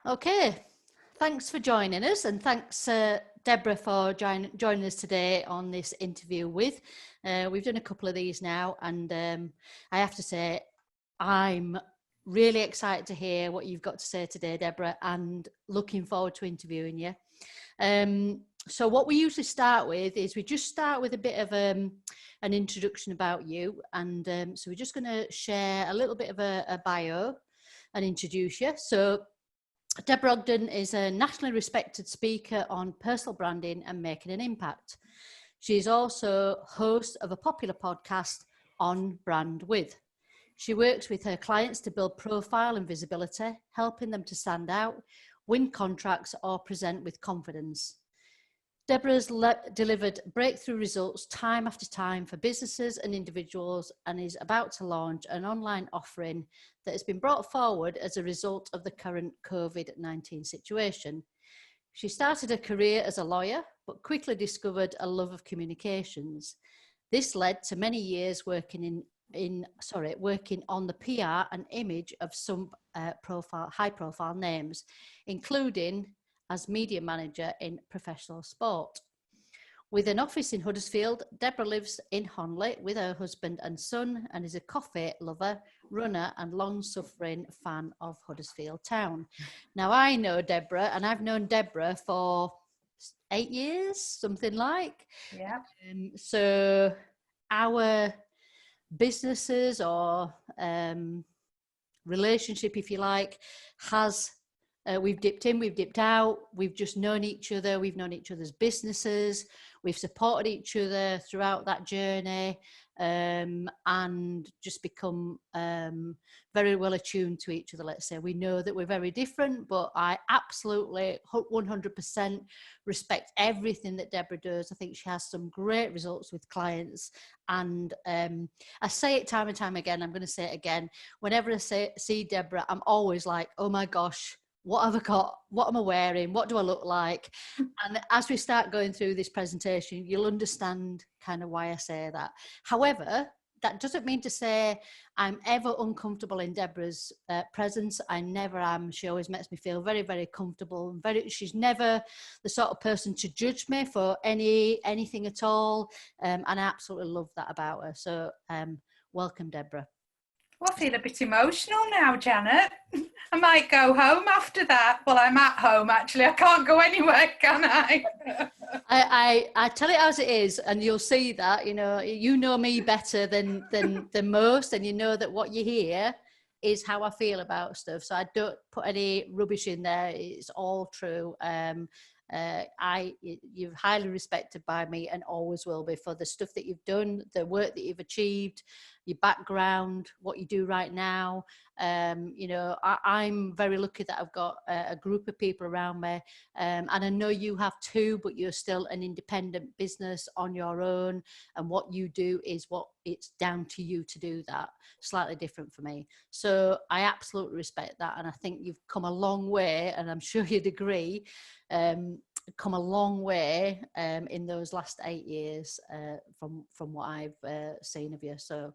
Okay, thanks for joining us, and thanks Deborah for joining us today on this interview with. We've done a couple of these now, and I have to say I'm really excited to hear what you've got to say today, Deborah, and looking forward to interviewing you. So what we usually start with is we just start with a bit of an introduction about you, and so we're just going to share a little bit of a bio and introduce you. So Deborah Ogden is a nationally respected speaker on personal branding and making an impact. She is also host of a popular podcast, On Brand With. She works with her clients to build profile and visibility, helping them to stand out, win contracts, or present with confidence. Deborah's delivered breakthrough results time after time for businesses and individuals, and is about to launch an online offering that has been brought forward as a result of the current COVID-19 situation. She started her career as a lawyer, but quickly discovered a love of communications. This led to many years working working on the PR and image of some high-profile names, including as media manager in professional sport. With an office in Huddersfield, Deborah lives in Honley with her husband and son, and is a coffee lover, runner, and long-suffering fan of Huddersfield Town. Now, I know Deborah, and I've known Deborah for 8 years, something like. Yeah. So our businesses or relationship, if you like, has we've dipped in, we've dipped out, we've just known each other, we've known each other's businesses, we've supported each other throughout that journey, and just become very well attuned to each other, let's say. We know that we're very different, but I absolutely 100% respect everything that Deborah does. I think she has some great results with clients, and I say it time and time again, I'm going to say it again, whenever I see Deborah, I'm always like, oh my gosh, what have I got? What am I wearing? What do I look like? And as we start going through this presentation, you'll understand kind of why I say that. However, that doesn't mean to say I'm ever uncomfortable in Deborah's presence. I never am. She always makes me feel very, very comfortable. She's never the sort of person to judge me for anything at all. And I absolutely love that about her. So welcome, Deborah. Well, I feel a bit emotional now, Janet. I might go home after that. Well, I'm at home, actually. I can't go anywhere, can I? I tell it as it is, and you'll see that, you know me better than most, and you know that what you hear is how I feel about stuff. So I don't put any rubbish in there. It's all true. You're highly respected by me and always will be for the stuff that you've done, the work that you've achieved, your background, what you do right now. I'm very lucky that I've got a group of people around me, and I know you have too, but you're still an independent business on your own, and what you do is what it's down to you to do that. Slightly different for me. So I absolutely respect that, and I think you've come a long way, and I'm sure you'd agree, come a long way in those last 8 years from what I've seen of you. So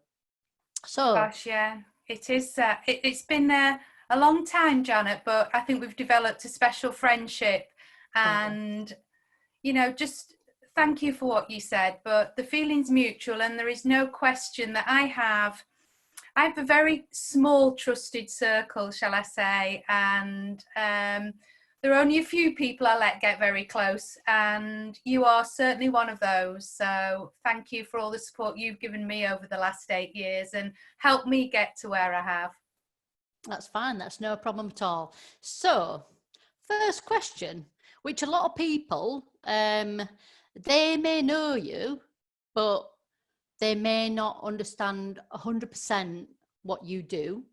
Gosh, yeah, it is. It's been a long time, Janet, but I think we've developed a special friendship, and just thank you for what you said. But the feeling's mutual, and there is no question that I have a very small trusted circle, shall I say, and there are only a few people I let get very close, and you are certainly one of those. So thank you for all the support you've given me over the last 8 years and helped me get to where I have. That's fine. That's no problem at all. So first question, which a lot of people, they may know you, but they may not understand 100% what you do.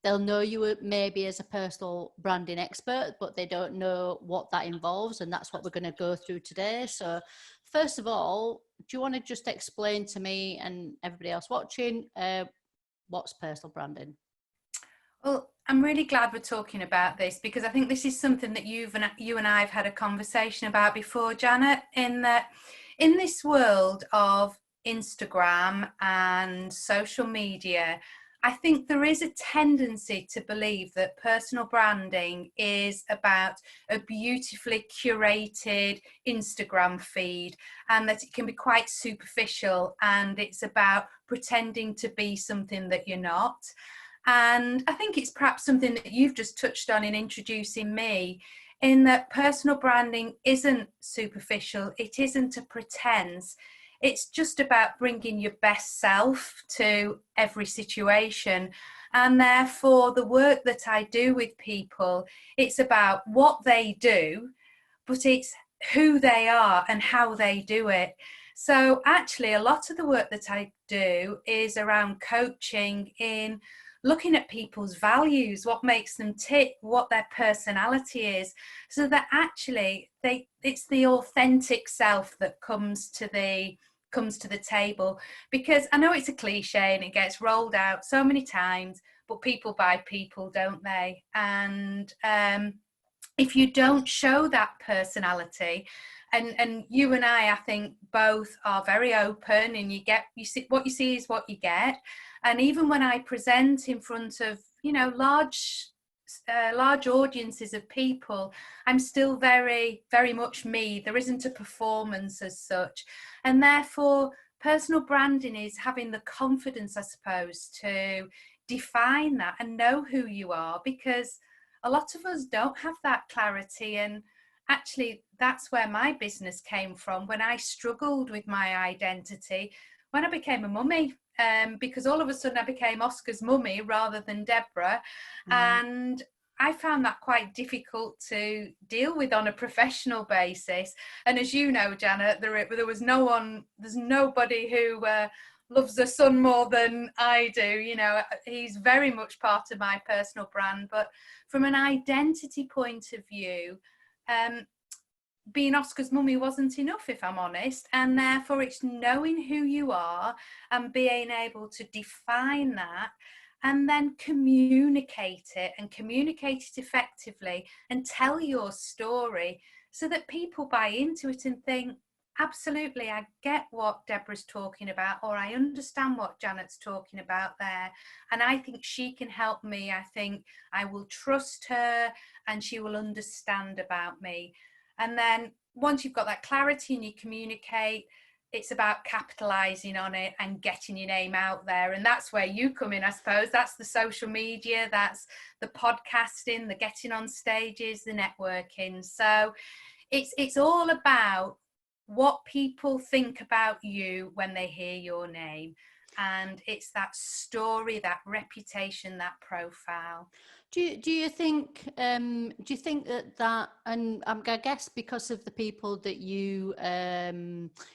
They'll know you maybe as a personal branding expert, but they don't know what that involves, and that's what we're going to go through today. So first of all, do you want to just explain to me and everybody else watching what's personal branding? Well, I'm really glad we're talking about this, because I think this is something that you and I have had a conversation about before, Janet, in that in this world of Instagram and social media, I think there is a tendency to believe that personal branding is about a beautifully curated Instagram feed, and that it can be quite superficial, and it's about pretending to be something that you're not. And I think it's perhaps something that you've just touched on in introducing me, in that personal branding isn't superficial, it isn't a pretense. It's just about bringing your best self to every situation. And therefore, the work that I do with people, it's about what they do, but it's who they are and how they do it. So actually, a lot of the work that I do is around coaching in looking at people's values, what makes them tick, what their personality is, so that actually it's the authentic self that comes to the table. Because I know it's a cliche and it gets rolled out so many times, but people buy people, don't they? And if you don't show that personality, and you and I think both are very open, and you see what you see is what you get. And even when I present in front of, you know, large audiences of people, I'm still very, very much me. There isn't a performance as such. And therefore, personal branding is having the confidence, I suppose, to define that and know who you are, because a lot of us don't have that clarity. And actually, that's where my business came from, when I struggled with my identity, when I became a mummy. Because all of a sudden I became Oscar's mummy rather than Deborah. And I found that quite difficult to deal with on a professional basis. And as you know, Janet, there's nobody who loves their son more than I do. You know, he's very much part of my personal brand. But from an identity point of view, being Oscar's mummy wasn't enough, if I'm honest. And therefore it's knowing who you are and being able to define that, and then communicate it effectively, and tell your story, so that people buy into it and think, absolutely, I get what Deborah's talking about, or I understand what Janet's talking about there, and I think she can help me. I think I will trust her and she will understand about me. And then once you've got that clarity and you communicate, it's about capitalizing on it and getting your name out there. And that's where you come in, I suppose. That's the social media, that's the podcasting, the getting on stages, the networking. So it's all about what people think about you when they hear your name. And it's that story, that reputation, that profile. Do you think that, and I guess because of the people that you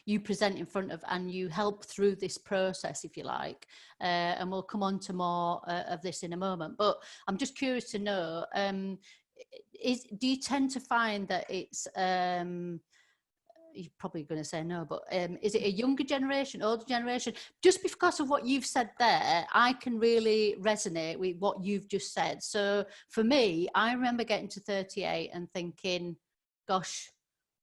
you present in front of and you help through this process, if you like, and we'll come on to more of this in a moment, but I'm just curious to know, do you tend to find that it's you're probably going to say no, but is it a younger generation, older generation? Just because of what you've said there, I can really resonate with what you've just said. So for me, I remember getting to 38 and thinking, gosh,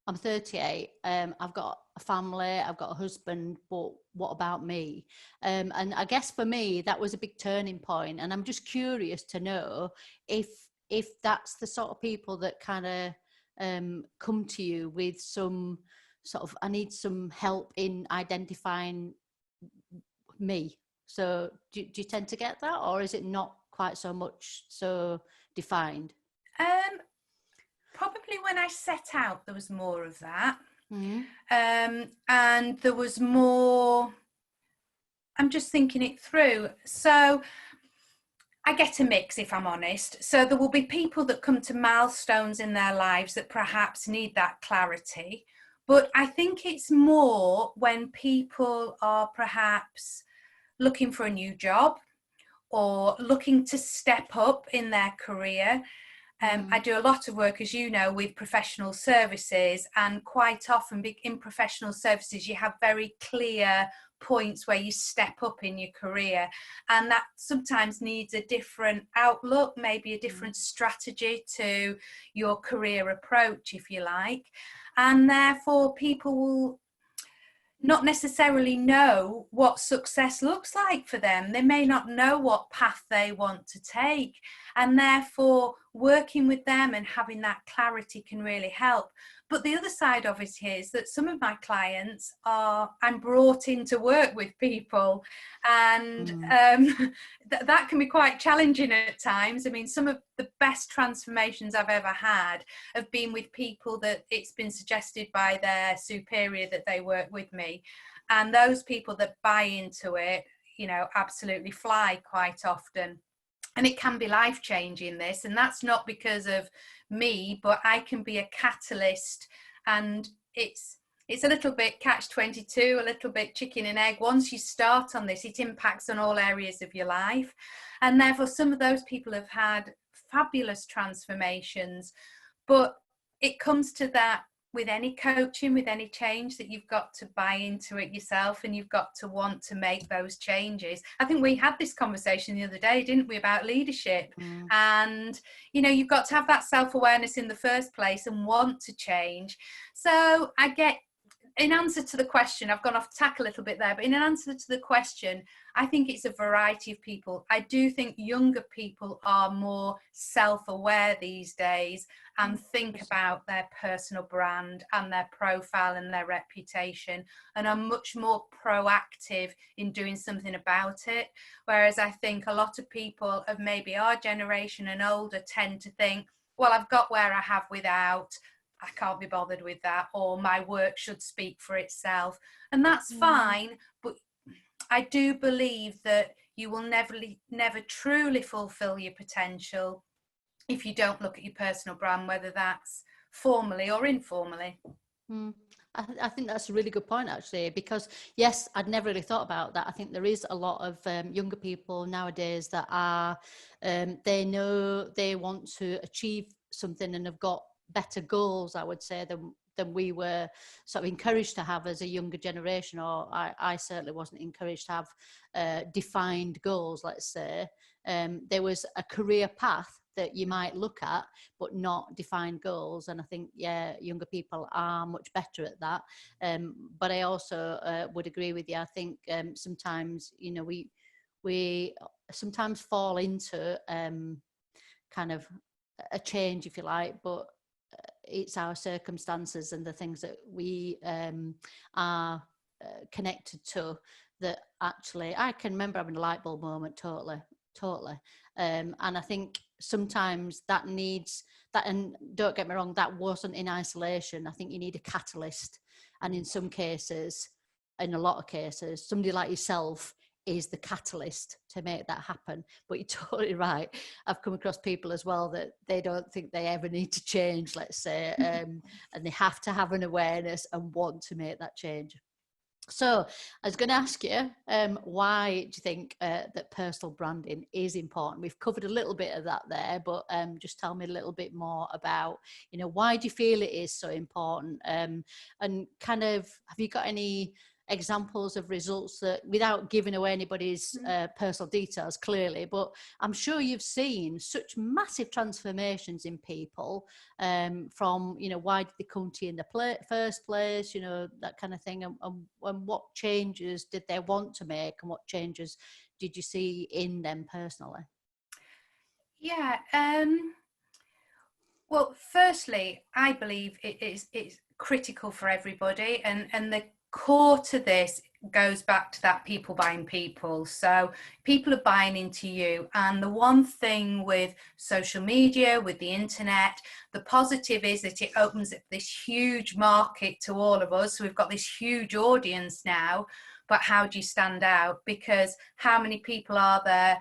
I'm 38, I've got a family, I've got a husband, but what about me? And I guess for me, that was a big turning point. And I'm just curious to know if that's the sort of people that kind of come to you with some sort of, I need some help in identifying me. So do you tend to get that, or is it not quite so much so defined? Probably when I set out, there was more of that. And there was more, I'm just thinking it through. So I get a mix, if I'm honest. So there will be people that come to milestones in their lives that perhaps need that clarity. But I think it's more when people are perhaps looking for a new job or looking to step up in their career. I do a lot of work, as you know, with professional services, and quite often in professional services, you have very clear points where you step up in your career, and that sometimes needs a different outlook, maybe a different strategy to your career approach, if you like. And therefore people will not necessarily know what success looks like for them. They may not know what path they want to take, and therefore working with them and having that clarity can really help. But the other side of it is that some of my clients I'm brought in to work with people, and that can be quite challenging at times. I mean, some of the best transformations I've ever had have been with people that it's been suggested by their superior that they work with me, and those people that buy into it, you know, absolutely fly quite often. And it can be life-changing, this, and that's not because of me, but I can be a catalyst. And it's a little bit catch-22, a little bit chicken and egg. Once you start on this, it impacts on all areas of your life, and therefore some of those people have had fabulous transformations. But it comes to that with any coaching, with any change, that you've got to buy into it yourself, and you've got to want to make those changes. I think we had this conversation the other day, didn't we, about leadership? And, you know, you've got to have that self-awareness in the first place and want to change. So I get, in answer to the question, I've gone off tack a little bit there, but in answer to the question, I think it's a variety of people. I do think younger people are more self-aware these days and think about their personal brand and their profile and their reputation, and are much more proactive in doing something about it. Whereas I think a lot of people of maybe our generation and older tend to think, well, I've got where I have without, I can't be bothered with that, or my work should speak for itself. And that's fine, but I do believe that you will never truly fulfill your potential if you don't look at your personal brand, whether that's formally or informally. I think that's a really good point, actually, because yes, I'd never really thought about that. I think there is a lot of younger people nowadays that are, they know they want to achieve something and have got better goals, I would say, than we were sort of encouraged to have as a younger generation, or I certainly wasn't encouraged to have defined goals, let's say. There was a career path that you might look at, but not defined goals. And I think, yeah, younger people are much better at that. But I also would agree with you. I think sometimes, you know, we sometimes fall into kind of a change, if you like, but it's our circumstances and the things that we are connected to that actually, I can remember having a light bulb moment, totally. And I think sometimes that needs that, and don't get me wrong, that wasn't in isolation. I think you need a catalyst, and in some cases, in a lot of cases, somebody like yourself is the catalyst to make that happen. But you're totally right. I've come across people as well that they don't think they ever need to change, let's say, and they have to have an awareness and want to make that change. So I was going to ask you, why do you think that personal branding is important? We've covered a little bit of that there, but just tell me a little bit more about, you know, why do you feel it is so important? And kind of, have you got any examples of results that, without giving away anybody's personal details clearly, but I'm sure you've seen such massive transformations in people, from, you know, why did they come to you in the first place, you know, that kind of thing, and what changes did they want to make, and what changes did you see in them personally? Yeah, well, firstly, I believe it's critical for everybody, and the core to this goes back to that people buying people. So people are buying into you, and the one thing with social media, with the internet, the positive is that it opens up this huge market to all of us. So we've got this huge audience now, but how do you stand out? Because how many people are there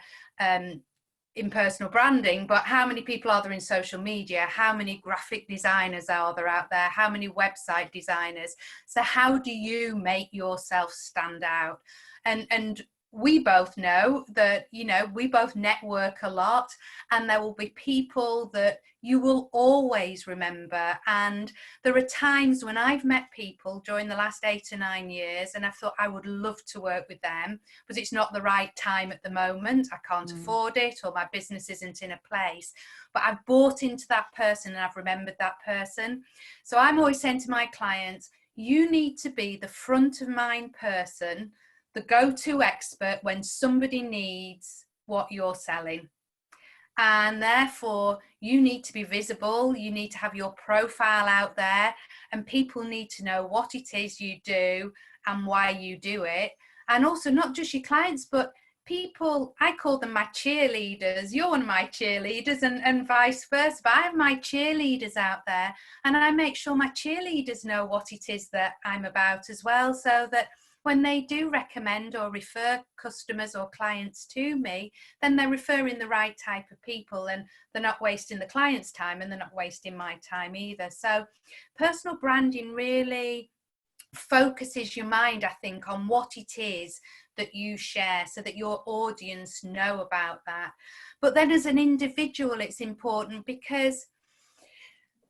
in personal branding, but how many people are there in social media? How many graphic designers are there out there? How many website designers? So how do you make yourself stand out? And we both know that, you know, we both network a lot, and there will be people that you will always remember. And there are times when I've met people during the last 8 or 9 years, and I've thought I would love to work with them, but it's not the right time at the moment. I can't afford it, or my business isn't in a place. But I've bought into that person, and I've remembered that person. So I'm always saying to my clients, you need to be the front of mind person, the go-to expert when somebody needs what you're selling. And therefore you need to be visible, you need to have your profile out there, and people need to know what it is you do and why you do it. And also not just your clients, but people, I call them my cheerleaders. You're one of my cheerleaders, and vice versa. But I have my cheerleaders out there, and I make sure my cheerleaders know what it is that I'm about as well, so that when they do recommend or refer customers or clients to me, then they're referring the right type of people, and they're not wasting the client's time, and they're not wasting my time either. So personal branding really focuses your mind, I think, on what it is that you share, so that your audience know about that. But then as an individual, it's important, because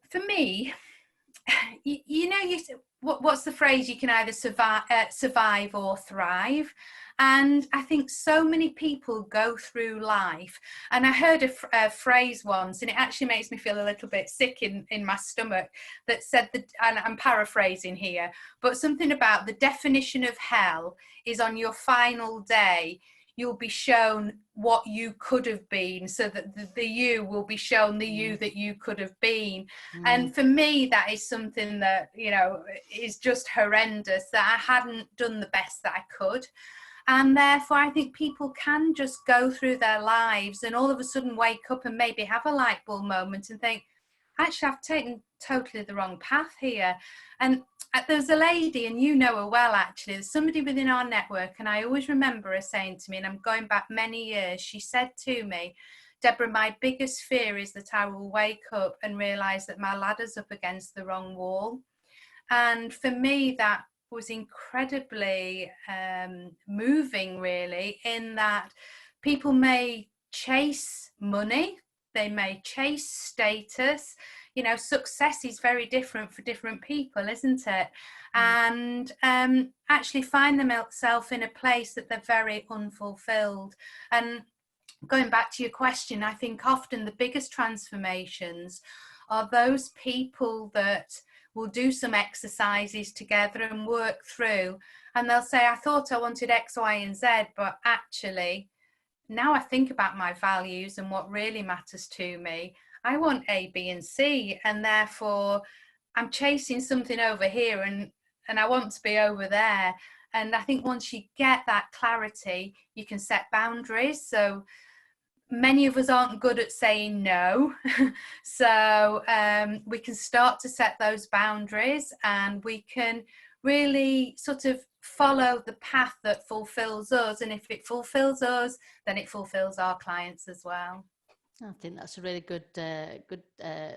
for me, what's the phrase? You can either survive or thrive. And I think so many people go through life, and I heard a phrase once, and it actually makes me feel a little bit sick in my stomach, that said that, and I'm paraphrasing here, but something about the definition of hell is on your final day you'll be shown what you could have been, so that the you will be shown the you that you could have been. And for me, that is something that, you know, is just horrendous, that I hadn't done the best that I could. And therefore I think people can just go through their lives and all of a sudden wake up and maybe have a light bulb moment and think, actually, I've taken totally the wrong path here. And there's a lady, and you know her well, actually, there's somebody within our network, and I always remember her saying to me, and I'm going back many years, she said to me, Deborah, my biggest fear is that I will wake up and realise that my ladder's up against the wrong wall. And for me, that was incredibly moving, really, in that people may chase money, they may chase status. You know, success is very different for different people, isn't it? And actually find themselves in a place that they're very unfulfilled. And going back to your question, I think often the biggest transformations are those people that will do some exercises together and work through, and they'll say, I thought I wanted X, Y, and Z, but actually, now I think about my values and what really matters to me, I want A, B, and C, and therefore I'm chasing something over here, and I want to be over there. And I think once you get that clarity, you can set boundaries. So many of us aren't good at saying no. So we can start to set those boundaries, and we can really sort of follow the path that fulfills us. And if it fulfills us, then it fulfills our clients as well. I think that's a really good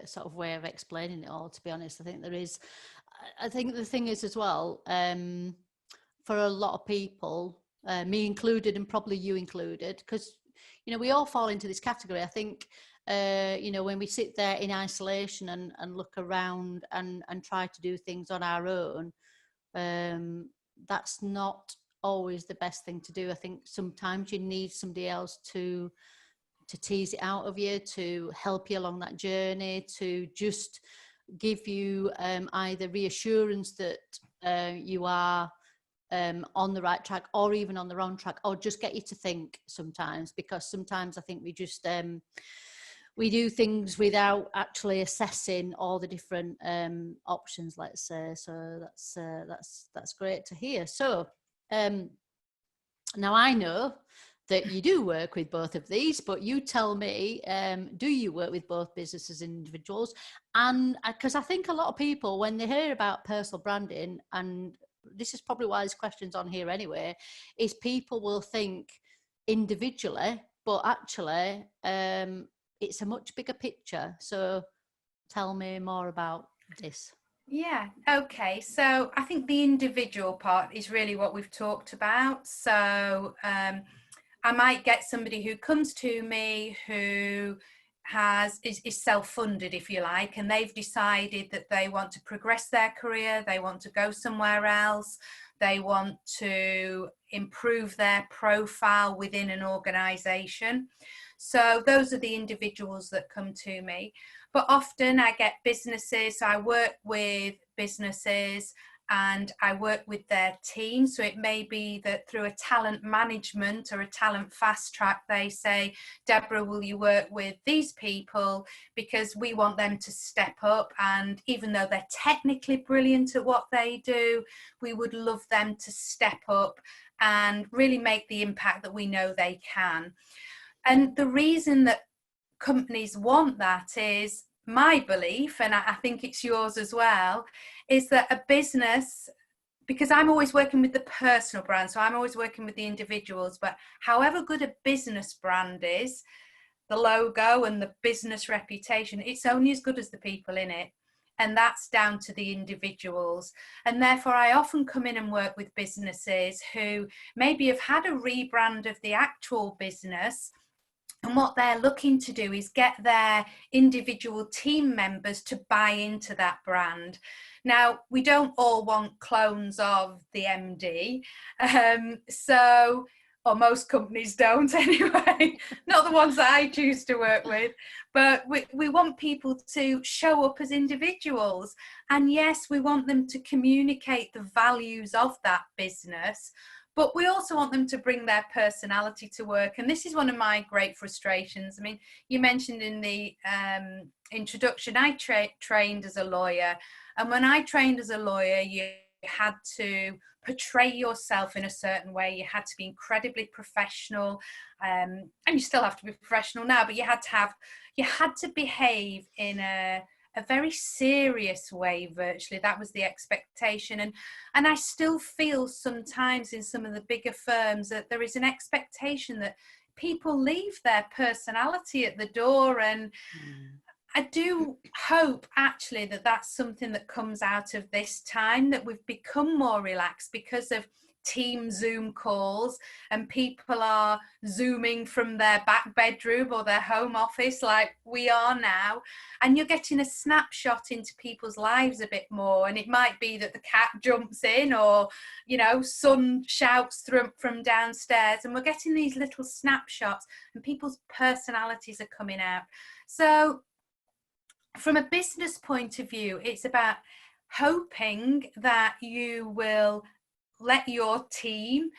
sort of way of explaining it all, to be honest. I think the thing is as well, for a lot of people, me included and probably you included, because, you know, we all fall into this category. I think, you know, when we sit there in isolation and look around and try to do things on our own, that's not always the best thing to do. I think sometimes you need somebody else to tease it out of you, to help you along that journey, to just give you either reassurance that you are on the right track, or even on the wrong track, or just get you to think sometimes, because sometimes I think we just we do things without actually assessing all the different options, let's say. So that's great to hear. So now I know that you do work with both of these, but you tell me, do you work with both businesses and individuals? And because I think a lot of people, when they hear about personal branding, and this is probably why this question's on here anyway, is people will think individually, but actually it's a much bigger picture. So tell me more about this. Yeah, okay. So I think the individual part is really what we've talked about. So I might get somebody who comes to me who is self-funded, if you like, and they've decided that they want to progress their career, they want to go somewhere else, they want to improve their profile within an organization. So those are the individuals that come to me. But often I get businesses, so I work with businesses, and I work with their team. So it may be that through a talent management or a talent fast track, they say, Deborah, will you work with these people, because we want them to step up, and even though they're technically brilliant at what they do, we would love them to step up and really make the impact that we know they can. And the reason that companies want that is, my belief, and I think it's yours as well, is that a business, because I'm always working with the personal brand, so I'm always working with the individuals, but however good a business brand is, the logo and the business reputation, it's only as good as the people in it. And that's down to the individuals. And therefore, I often come in and work with businesses who maybe have had a rebrand of the actual business, and what they're looking to do is get their individual team members to buy into that brand. Now, we don't all want clones of the MD, or most companies don't anyway, not the ones that I choose to work with, but we want people to show up as individuals. And yes, we want them to communicate the values of that business, but we also want them to bring their personality to work. And this is one of my great frustrations. I mean, you mentioned in the introduction, I trained as a lawyer. And when I trained as a lawyer, you had to portray yourself in a certain way. You had to be incredibly professional. And you still have to be professional now, but you had to behave in a very serious way, virtually. That was the expectation. And I still feel sometimes in some of the bigger firms that there is an expectation that people leave their personality at the door. And I do hope actually that that's something that comes out of this time, that we've become more relaxed because of team Zoom calls, and people are Zooming from their back bedroom or their home office like we are now, and you're getting a snapshot into people's lives a bit more. And it might be that the cat jumps in, or son shouts from downstairs, and we're getting these little snapshots, and people's personalities are coming out. So from a business point of view, it's about hoping that you will let your team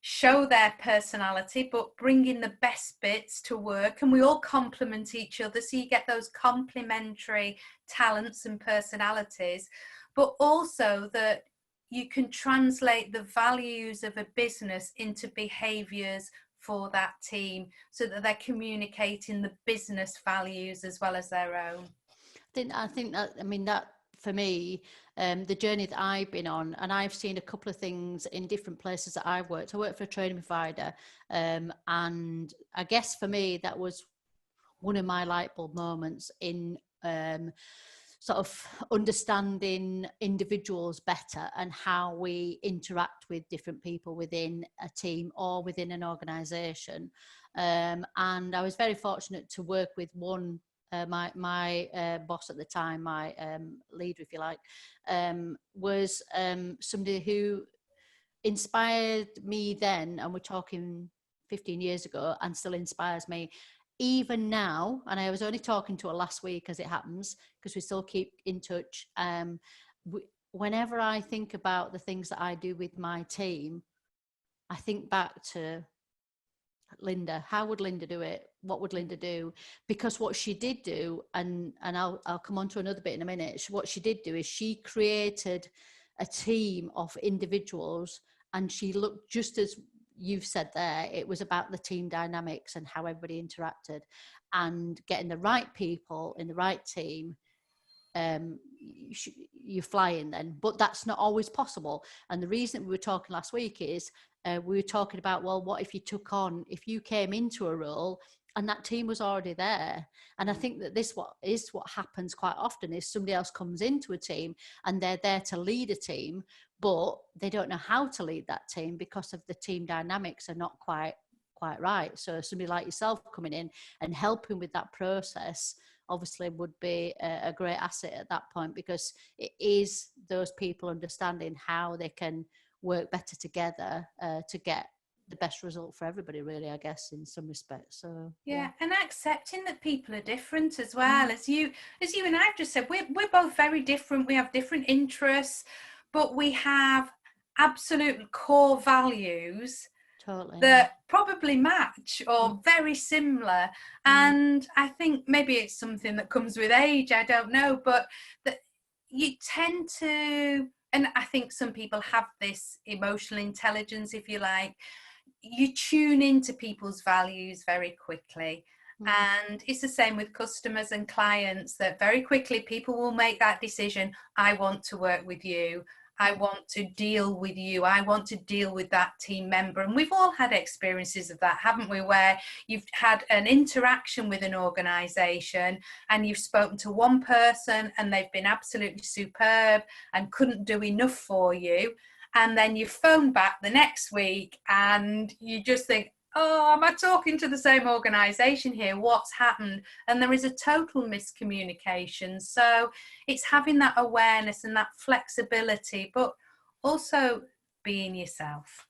show their personality, but bring in the best bits to work, and we all complement each other, so you get those complementary talents and personalities, but also that you can translate the values of a business into behaviors for that team, so that they're communicating the business values as well as their own. I think that for me, the journey that I've been on, and I've seen a couple of things in different places that I've worked. I worked for a training provider, and I guess for me that was one of my light bulb moments in sort of understanding individuals better and how we interact with different people within a team or within an organisation. And I was very fortunate to work with one. My boss at the time, my leader, if you like, was somebody who inspired me then, and we're talking 15 years ago, and still inspires me even now. And I was only talking to her last week, as it happens, because we still keep in touch. Whenever I think about the things that I do with my team, I think back to Linda. How would Linda do it? What would Linda do? Because what she did do, and I'll come on to another bit in a minute, what she did do is she created a team of individuals, and she looked, just as you've said there, it was about the team dynamics and how everybody interacted, and getting the right people in the right team. You're flying then, but that's not always possible. And the reason we were talking last week is we were talking about, well, what if you came into a role and that team was already there? And I think that what happens quite often is somebody else comes into a team and they're there to lead a team, but they don't know how to lead that team because of the team dynamics are not quite right. So somebody like yourself coming in and helping with that process obviously would be a great asset at that point, because it is those people understanding how they can work better together to get the best result for everybody, really, I guess, in some respects. So yeah, and accepting that people are different as well. As you and I've just said, we're both very different. We have different interests, but we have absolute core values totally that probably match or very similar. And I think maybe it's something that comes with age, I don't know, but that you tend to, and I think some people have this emotional intelligence, if you like, you tune into people's values very quickly. And it's the same with customers and clients, that very quickly people will make that decision. I want to work with you. I want to deal with you. I want to deal with that team member. And we've all had experiences of that, haven't we? Where you've had an interaction with an organisation and you've spoken to one person and they've been absolutely superb and couldn't do enough for you. And then you phone back the next week and you just think, oh, am I talking to the same organisation here? What's happened? And there is a total miscommunication. So it's having that awareness and that flexibility, but also being yourself.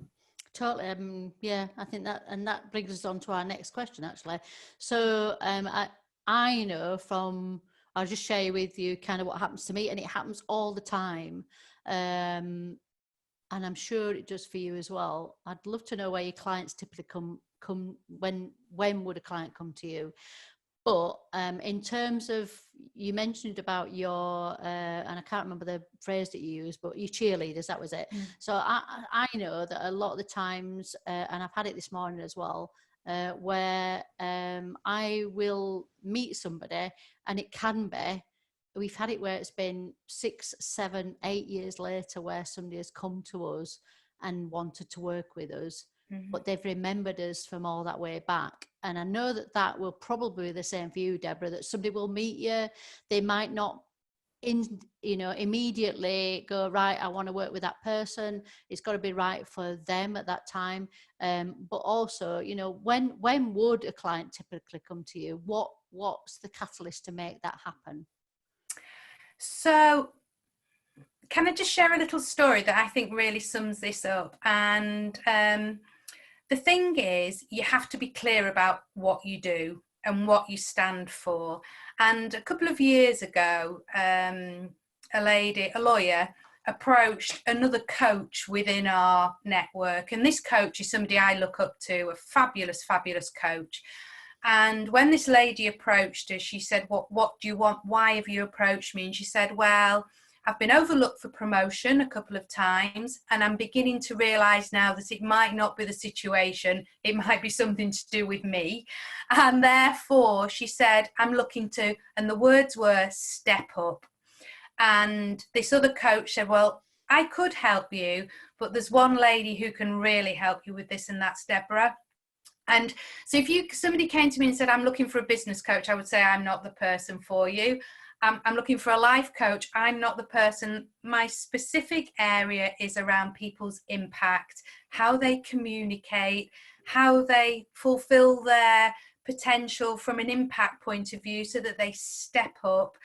Totally. Yeah, I think that, and that brings us on to our next question, actually. So I know from, I'll just share with you kind of what happens to me, and it happens all the time. And I'm sure it does for you as well. I'd love to know where your clients typically come when would a client come to you? But in terms of, you mentioned about your, and I can't remember the phrase that you used, but your cheerleaders, that was it. So I know that a lot of the times, and I've had it this morning as well, where I will meet somebody and it can be, we've had it where it's been 6, 7, 8 years later where somebody has come to us and wanted to work with us, but they've remembered us from all that way back. And I know that that will probably be the same for you, Deborah, that somebody will meet you. They might not immediately go, right, I want to work with that person. It's got to be right for them at that time. But also, when would a client typically come to you? What's the catalyst to make that happen? So can I just share a little story that I think really sums this up? And the thing is, you have to be clear about what you do and what you stand for. And a couple of years ago, a lawyer, approached another coach within our network. And this coach is somebody I look up to, a fabulous, fabulous coach. And when this lady approached her, she said, what do you want? Why have you approached me? And she said, well, I've been overlooked for promotion a couple of times, and I'm beginning to realise now that it might not be the situation. It might be something to do with me. And therefore, she said, I'm looking to, and the words were, step up. And this other coach said, well, I could help you, but there's one lady who can really help you with this, and that's Deborah. And so if somebody came to me and said, I'm looking for a business coach, I would say, I'm not the person for you. I'm looking for a life coach. I'm not the person. My specific area is around people's impact, how they communicate, how they fulfill their potential from an impact point of view so that they step up.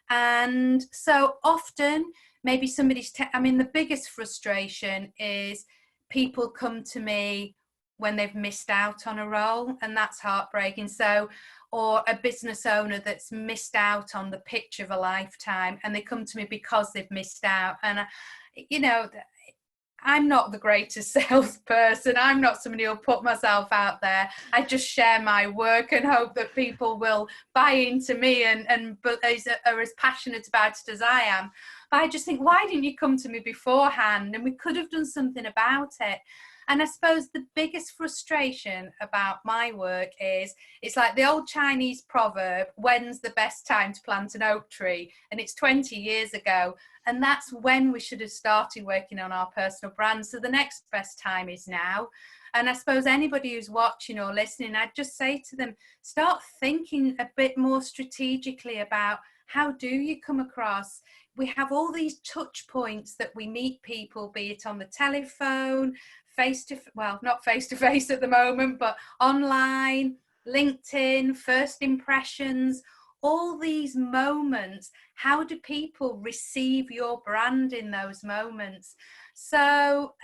And so often, maybe somebody's, the biggest frustration is people come to me when they've missed out on a role, and that's heartbreaking. So, or a business owner that's missed out on the pitch of a lifetime, and they come to me because they've missed out. And I'm not the greatest salesperson. I'm not somebody who'll put myself out there. I just share my work and hope that people will buy into me and are as passionate about it as I am. But I just think, why didn't you come to me beforehand? And we could have done something about it. And I suppose the biggest frustration about my work is, it's like the old Chinese proverb, when's the best time to plant an oak tree? And it's 20 years ago. And that's when we should have started working on our personal brand. So the next best time is now. And I suppose anybody who's watching or listening, I'd just say to them, start thinking a bit more strategically about, how do you come across? We have all these touch points that we meet people, be it on the telephone, not face to face at the moment, but online, LinkedIn, first impressions, all these moments. How do people receive your brand in those moments? So,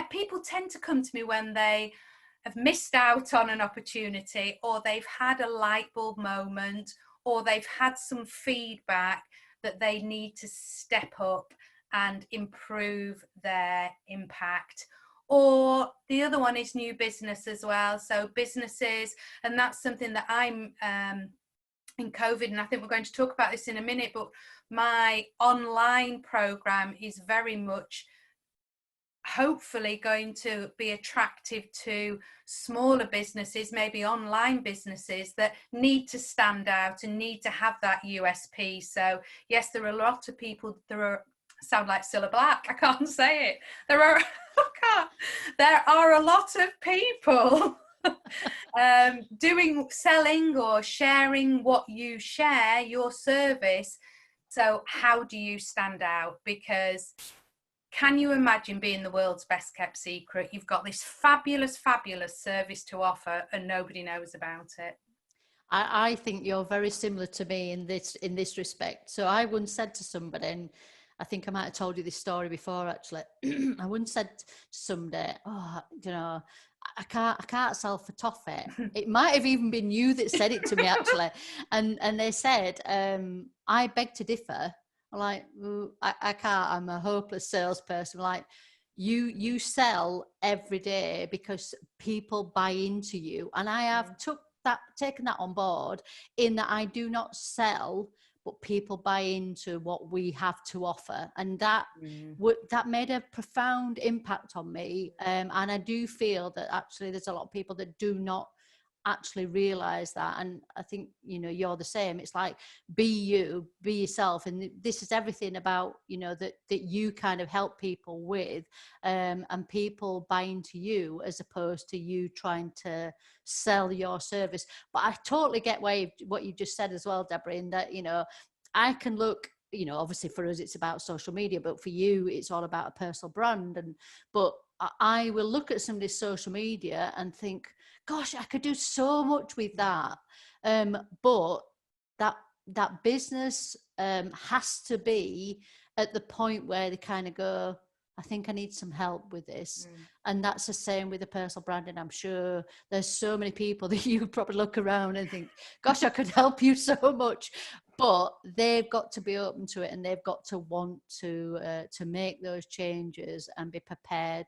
people tend to come to me when they have missed out on an opportunity, or they've had a light bulb moment, or they've had some feedback that they need to step up and improve their impact. Or the other one is new business as well. So businesses, and that's something that I'm in COVID, and I think we're going to talk about this in a minute, but my online program is very much hopefully going to be attractive to smaller businesses, maybe online businesses that need to stand out and need to have that USP. So yes, there are a lot of people, sound like Cilla Black, I can't say it. There are a lot of people selling or sharing what you share, your service. So how do you stand out? Because can you imagine being the world's best kept secret? You've got this fabulous, fabulous service to offer and nobody knows about it. I think you're very similar to me in this respect. So I once said to somebody, and I think I might have told you this story before actually. I once said to somebody, oh, you know, I can't sell for toffee. It might have even been you that said it to me actually. And they said, I beg to differ. I'm like, I can't, I'm a hopeless salesperson. Like, you sell every day because people buy into you. And I have taken that on board, in that I do not sell, but people buy into what we have to offer. And that that made a profound impact on me. And I do feel that actually there's a lot of people that do not actually realize that. And I think, you know, you're the same. It's like, be you, be yourself, and this is everything about, you know, that you kind of help people with, and people buy into you as opposed to you trying to sell your service. But I totally get what you just said as well, Deborah, in that, you know, I can look, you know, obviously for us it's about social media, but for you it's all about a personal brand. But I will look at somebody's social media and think, gosh, I could do so much with that. But that business has to be at the point where they kind of go, I think I need some help with this. And that's the same with the personal branding. I'm sure there's so many people that you probably look around and think, gosh, I could help you so much. But they've got to be open to it, and they've got to want to make those changes and be prepared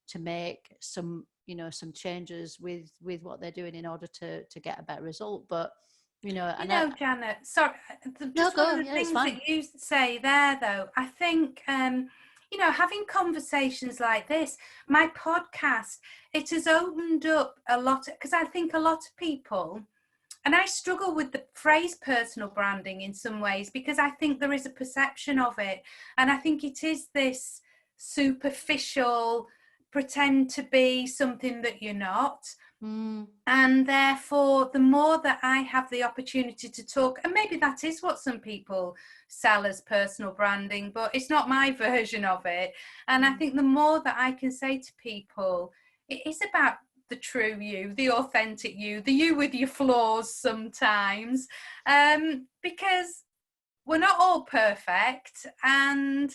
to make some, you know, some changes with what they're doing in order to get a better result. But Janet, sorry, just one of the things that you say there, though, I think having conversations like this, my podcast, it has opened up a lot, because I think a lot of people, and I struggle with the phrase personal branding in some ways, because I think there is a perception of it, and I think it is this superficial, pretend to be something that you're not. And therefore, the more that I have the opportunity to talk, and maybe that is what some people sell as personal branding, but it's not my version of it. And I think the more that I can say to people, it is about the true you, the authentic you, the you with your flaws sometimes, because we're not all perfect. And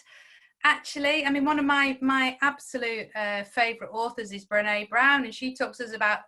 actually, I mean, one of my absolute favourite authors is Brené Brown, and she talks about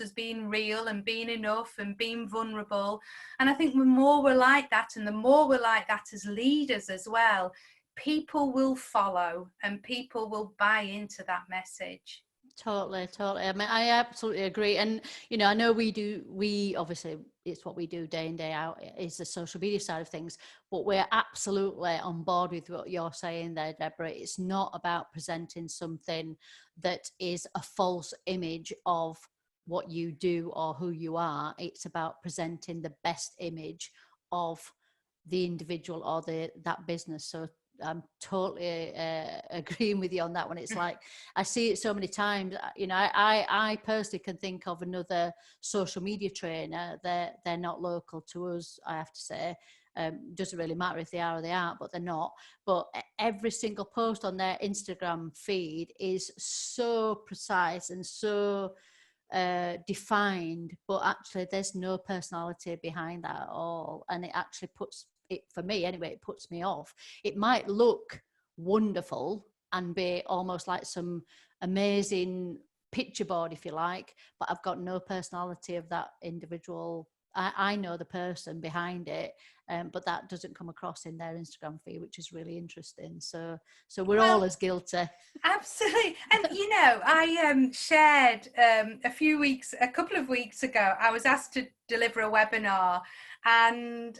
us being real and being enough and being vulnerable. And I think the more we're like that, and the more we're like that as leaders as well, people will follow and people will buy into that message. Totally. I mean, I absolutely agree. And, you know, I know we obviously, it's what we do day in, day out, is the social media side of things, but we're absolutely on board with what you're saying there, Deborah. It's not about presenting something that is a false image of what you do or who you are. It's about presenting the best image of the individual or that business. So I'm totally agreeing with you on that one. It's like, I see it so many times. You know, I personally can think of another social media trainer. They're not local to us, I have to say. Doesn't really matter if they are or they aren't, but they're not. But every single post on their Instagram feed is so precise and so defined, but actually there's no personality behind that at all. And it actually puts it, for me anyway, it puts me off. It might look wonderful and be almost like some amazing picture board, if you like, but I've got no personality of that individual I know the person behind it, but that doesn't come across in their Instagram feed, which is really interesting. So we're all as guilty. Absolutely. And you know, I shared a couple of weeks ago, I was asked to deliver a webinar, and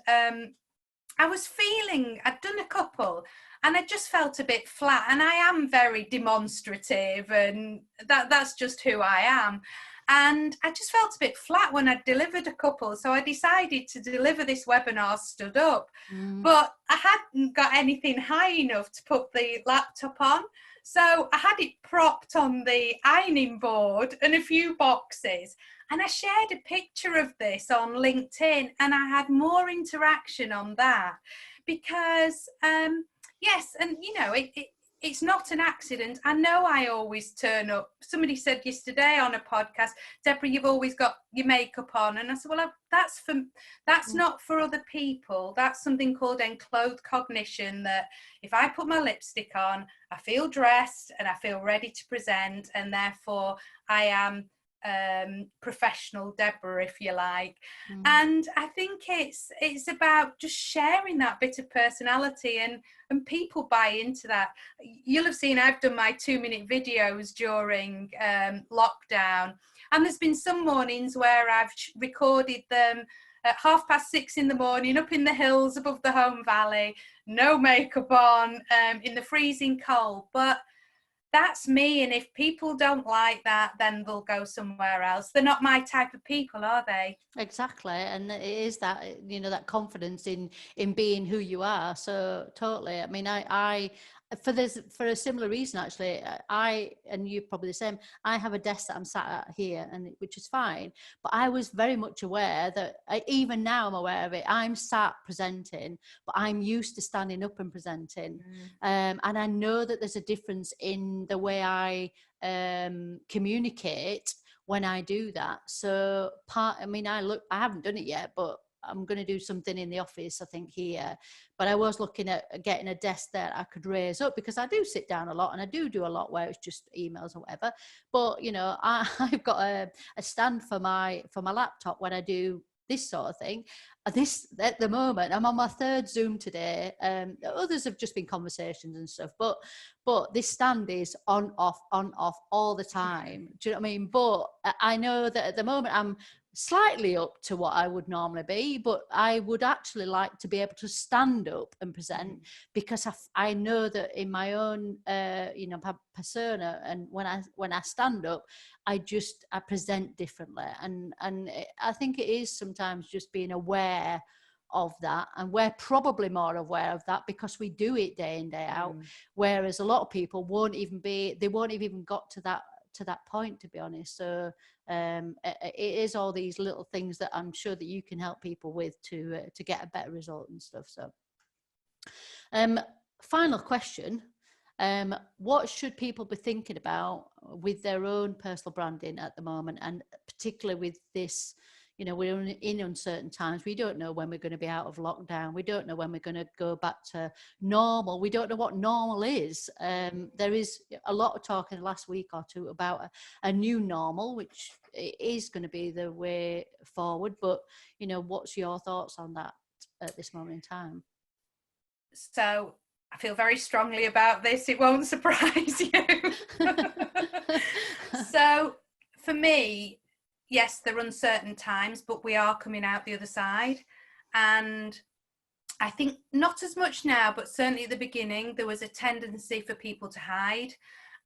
I was feeling, I'd done a couple, and I just felt a bit flat. And I am very demonstrative, and that's just who I am. And I just felt a bit flat when I delivered a couple. So I decided to deliver this webinar stood up. But I hadn't got anything high enough to put the laptop on. So I had it propped on the ironing board and a few boxes. And I shared a picture of this on LinkedIn, and I had more interaction on that because, yes, and you know, it's not an accident. I know I always turn up. Somebody said yesterday on a podcast, Deborah, you've always got your makeup on. And I said, well, that's not for other people. That's something called enclothed cognition, that if I put my lipstick on, I feel dressed and I feel ready to present, and therefore I am professional Deborah, if you like. And I think it's about just sharing that bit of personality, and people buy into that. You'll have seen I've done my 2-minute videos during lockdown, and there's been some mornings where I've recorded them at 6:30 in the morning, up in the hills above the home valley, no makeup on, in the freezing cold. But that's me, and if people don't like that, then they'll go somewhere else. They're not my type of people, are they? Exactly. And it is that, you know, that confidence in being who you are. So totally. I mean, I for a similar reason, actually, and you're probably the same, I have a desk that I'm sat at here, and which is fine, but I was very much aware that even now I'm aware of it. I'm sat presenting, but I'm used to standing up and presenting. And I know that there's a difference in the way I communicate when I do that. So I haven't done it yet, but I'm going to do something in the office, I think, here. But I was looking at getting a desk that I could raise up, because I do sit down a lot, and I do a lot where it's just emails or whatever. But, you know, I've got a stand for my laptop when I do this sort of thing. This, at the moment, I'm on my 3rd Zoom today. Others have just been conversations and stuff, but this stand is on off all the time. Do you know what I mean? But I know that at the moment I'm slightly up to what I would normally be, but I would actually like to be able to stand up and present, because I know that in my own persona, and when I stand up, I present differently, and I think it is sometimes just being aware of that, and we're probably more aware of that because we do it day in, day out, whereas a lot of people won't even got to that point, to be honest. So it is all these little things that I'm sure that you can help people with to get a better result and stuff. So final question, what should people be thinking about with their own personal branding at the moment, and particularly with this? You know, we're in uncertain times. We don't know when we're going to be out of lockdown. We don't know when we're going to go back to normal. We don't know what normal is. There is a lot of talk in the last week or two about a new normal, which is going to be the way forward. But, you know, what's your thoughts on that at this moment in time? So I feel very strongly about this. It won't surprise you. So for me, yes, they're uncertain times, but we are coming out the other side. And I think not as much now, but certainly at the beginning, there was a tendency for people to hide.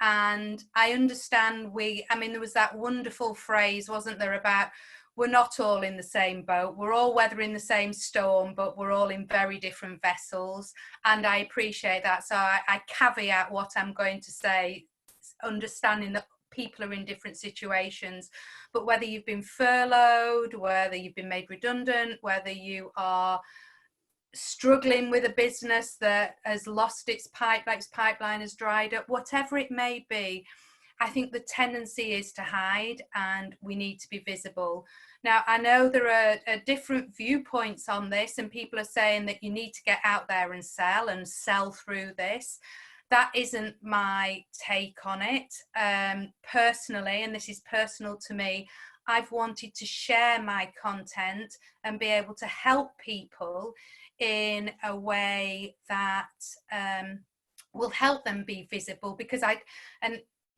And I understand there was that wonderful phrase, wasn't there, about we're not all in the same boat. We're all weathering the same storm, but we're all in very different vessels. And I appreciate that. So I caveat what I'm going to say, understanding that people are in different situations. But whether you've been furloughed, whether you've been made redundant, whether you are struggling with a business that has lost its pipeline has dried up, whatever it may be, I think the tendency is to hide, and we need to be visible. Now, I know there are different viewpoints on this, and people are saying that you need to get out there and sell through this. That isn't my take on it. Personally, and this is personal to me, I've wanted to share my content and be able to help people in a way that will help them be visible, because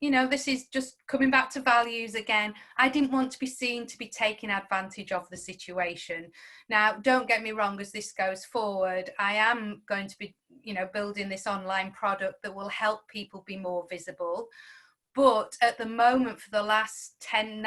you know, this is just coming back to values again. I didn't want to be seen to be taking advantage of the situation. Now, don't get me wrong, as this goes forward, I am going to be, you know, building this online product that will help people be more visible. But at the moment, for the last 10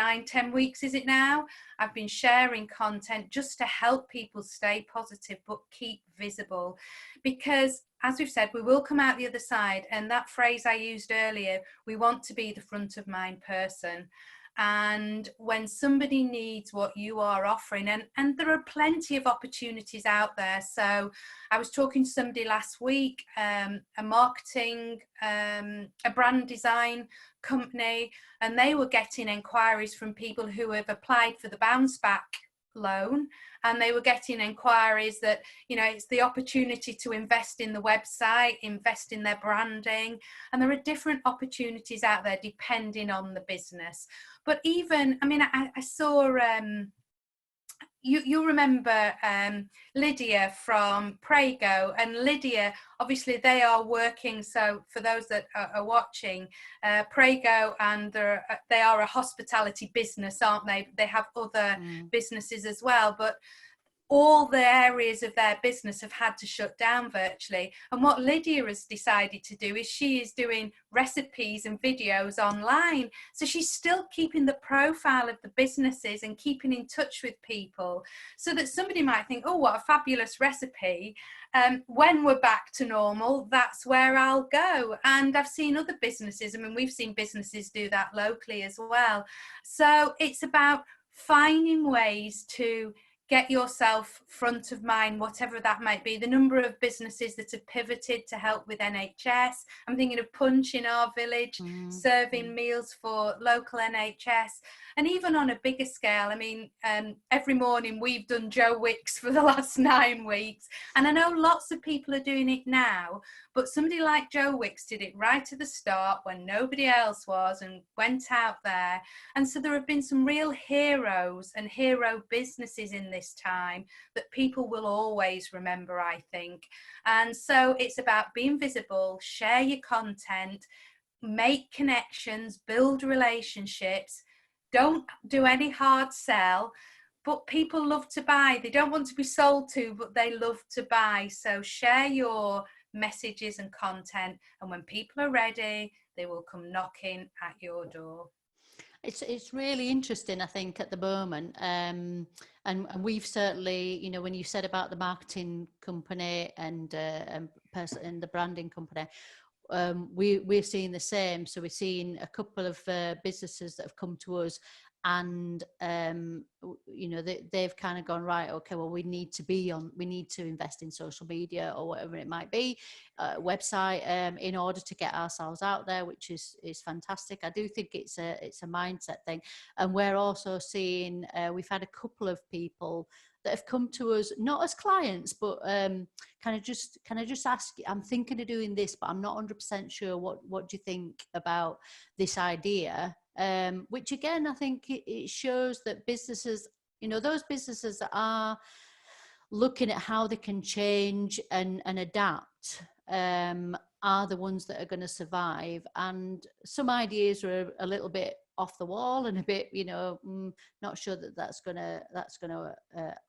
weeks, is it now? I've been sharing content just to help people stay positive, but keep visible. Because as we've said, we will come out the other side. And that phrase I used earlier, we want to be the front of mind person. And when somebody needs what you are offering, and there are plenty of opportunities out there. So I was talking to somebody last week, a marketing, a brand design company, and they were getting inquiries from people who have applied for the bounce back loan, and they were getting inquiries that, you know, it's the opportunity to invest in the website, invest in their branding, and there are different opportunities out there depending on the business. But even, I mean, I saw you remember Lydia from Prego, and Lydia, obviously they are working, so for those that are watching, Prego, and they are a hospitality business, aren't they? They have other businesses as well, but all the areas of their business have had to shut down virtually. And what Lydia has decided to do is she is doing recipes and videos online. So she's still keeping the profile of the businesses and keeping in touch with people, so that somebody might think, oh, what a fabulous recipe. When we're back to normal, that's where I'll go. And I've seen other businesses, I mean, we've seen businesses do that locally as well. So it's about finding ways to get yourself front of mind, whatever that might be. The number of businesses that have pivoted to help with NHS. I'm thinking of Punch in our village, serving meals for local NHS. And even on a bigger scale, I mean, every morning we've done Joe Wicks for the last 9 weeks. And I know lots of people are doing it now, but somebody like Joe Wicks did it right at the start when nobody else was, and went out there. And so there have been some real heroes and hero businesses in this time that people will always remember, I think. And so it's about being visible, share your content, make connections, build relationships. Don't do any hard sell, but people love to buy. They don't want to be sold to, but they love to buy. So share your messages and content, and when people are ready, they will come knocking at your door. It's really interesting, I think, at the moment, and we've certainly, you know, when you said about the marketing company and the branding company, we're seeing the same. So we're seeing a couple of businesses that have come to us, and you know, they've kind of gone, right, okay, well, we need to invest in social media or whatever it might be, website, in order to get ourselves out there, which is fantastic. I do think it's a mindset thing. And we're also seeing, we've had a couple of people that have come to us, not as clients, but can I just ask, I'm thinking of doing this, but I'm not 100% sure. What do you think about this idea? Which again, I think it shows that businesses, you know, those businesses that are looking at how they can change and adapt, are the ones that are going to survive. And some ideas are a little bit off the wall and a bit, you know, not sure that that's gonna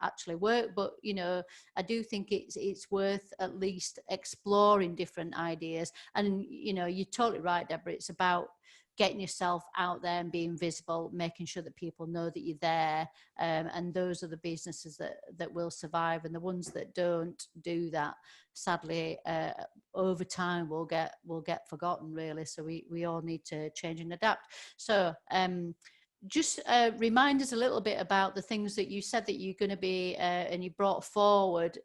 actually work. But you know, I do think it's worth at least exploring different ideas. And you know, you're totally right, Deborah. It's about getting yourself out there and being visible, making sure that people know that you're there, and those are the businesses that will survive. And the ones that don't do that, sadly, over time will get forgotten, really. So we all need to change and adapt. So just remind us a little bit about the things that you said that you're going to be, and you brought forward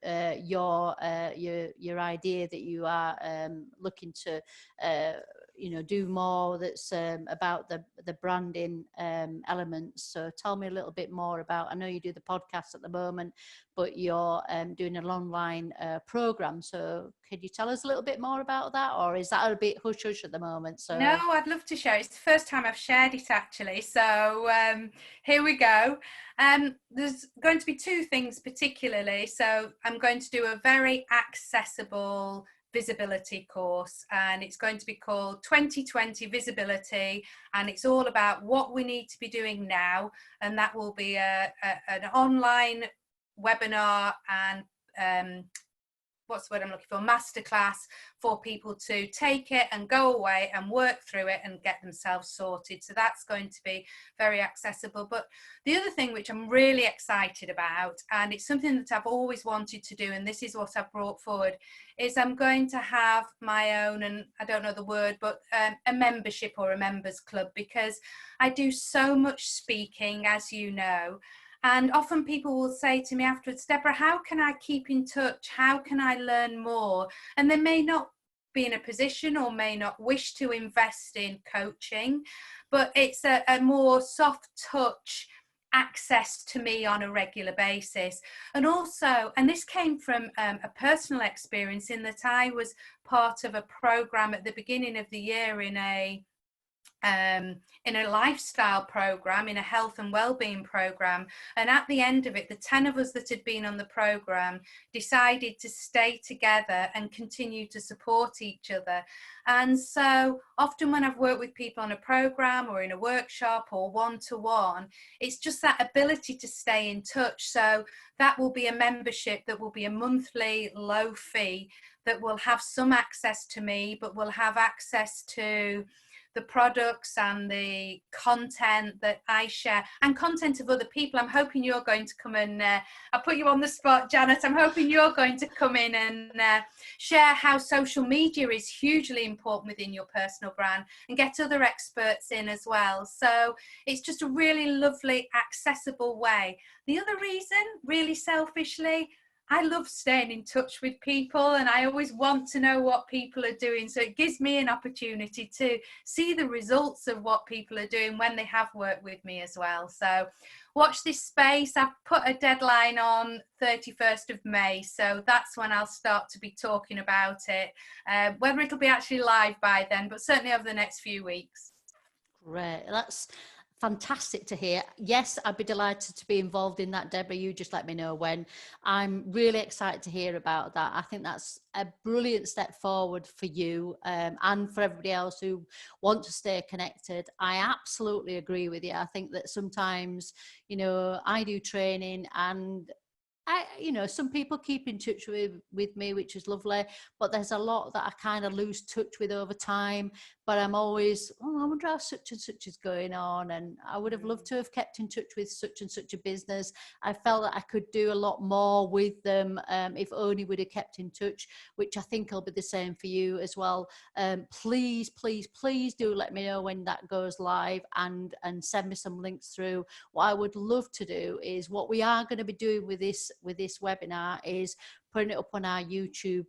your idea that you are looking to do more that's about the branding elements. So tell me a little bit more about, I know you do the podcast at the moment, but you're doing an online program. So could you tell us a little bit more about that, or is that a bit hush hush at the moment? So no, I'd love to share. It's the first time I've shared it actually. So here we go. There's going to be two things particularly. So I'm going to do a very accessible visibility course, and it's going to be called 2020 Visibility, and it's all about what we need to be doing now, and that will be an online webinar and what's the word I'm looking for, masterclass for people to take it and go away and work through it and get themselves sorted. So that's going to be very accessible. But the other thing which I'm really excited about, and it's something that I've always wanted to do, and this is what I've brought forward, is I'm going to have my own, and I don't know the word, but a membership or a members club, because I do so much speaking, as you know. And often people will say to me afterwards, Deborah, how can I keep in touch? How can I learn more? And they may not be in a position or may not wish to invest in coaching, but it's a more soft touch access to me on a regular basis. And also, and this came from a personal experience, in that I was part of a program at the beginning of the year in a lifestyle program, in a health and well-being program, and at the end of it, the 10 of us that had been on the program decided to stay together and continue to support each other. And so often when I've worked with people on a program or in a workshop or one-to-one, it's just that ability to stay in touch. So that will be a membership that will be a monthly low fee, that will have some access to me, but will have access to the products and the content that I share, and content of other people. I'm hoping you're going to come and I'll put you on the spot, Janet. I'm hoping you're going to come in and share how social media is hugely important within your personal brand, and get other experts in as well. So it's just a really lovely, accessible way. The other reason, really selfishly, I love staying in touch with people, and I always want to know what people are doing. So it gives me an opportunity to see the results of what people are doing when they have worked with me as well. So watch this space. I've put a deadline on 31st of May. So that's when I'll start to be talking about it. Whether it'll be actually live by then, but certainly over the next few weeks. Great. That's fantastic to hear. Yes, I'd be delighted to be involved in that, Deborah. You just let me know when. I'm really excited to hear about that. I think that's a brilliant step forward for you and for everybody else who want to stay connected. I absolutely agree with you. I think that sometimes, I do training, and some people keep in touch with me, which is lovely, but there's a lot that I kind of lose touch with over time. But I'm always, I wonder how such and such is going on, and I would have loved to have kept in touch with such and such a business. I felt that I could do a lot more with them if only we'd have kept in touch, which I think will be the same for you as well. Please do let me know when that goes live, and send me some links through. What I would love to do is, what we are going to be doing with this webinar is putting it up on our YouTube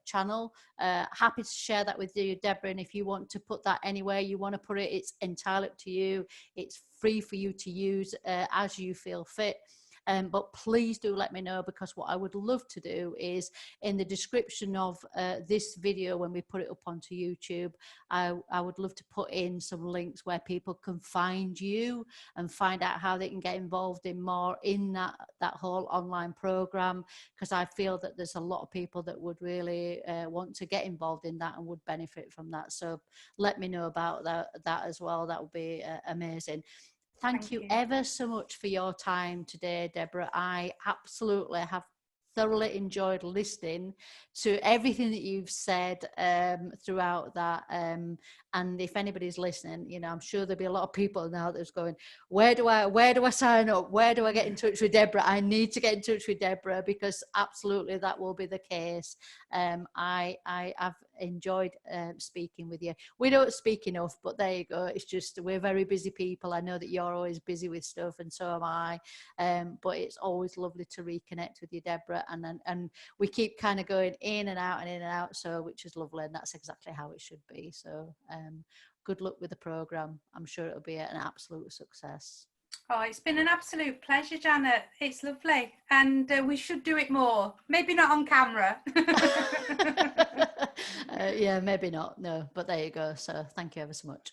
channel. Happy to share that with you, Deborah, and if you want to put that anywhere you want to put it, it's entirely up to you. It's free for you to use as you feel fit. But please do let me know, because what I would love to do is, in the description of this video, when we put it up onto YouTube, I would love to put in some links where people can find you and find out how they can get involved in more in that whole online program, because I feel that there's a lot of people that would really want to get involved in that and would benefit from that. So let me know about that as well. That would be amazing. Thank you ever so much for your time today, Deborah. I absolutely have thoroughly enjoyed listening to everything that you've said throughout that. And if anybody's listening, you know, I'm sure there'll be a lot of people now that's going, where do I sign up? Where do I get in touch with Deborah? I need to get in touch with Deborah, because absolutely that will be the case. I have enjoyed speaking with you. We don't speak enough, but there you go. It's just, we're very busy people. I know that you're always busy with stuff, and so am I. But it's always lovely to reconnect with you, Deborah. And we keep kind of going in and out and in and out, so which is lovely, and that's exactly how it should be. So good luck with the program. I'm sure it'll be an absolute success. Oh, it's been an absolute pleasure, Janet. It's lovely, and we should do it more. Maybe not on camera. Yeah, maybe not, no, but there you go. So thank you ever so much.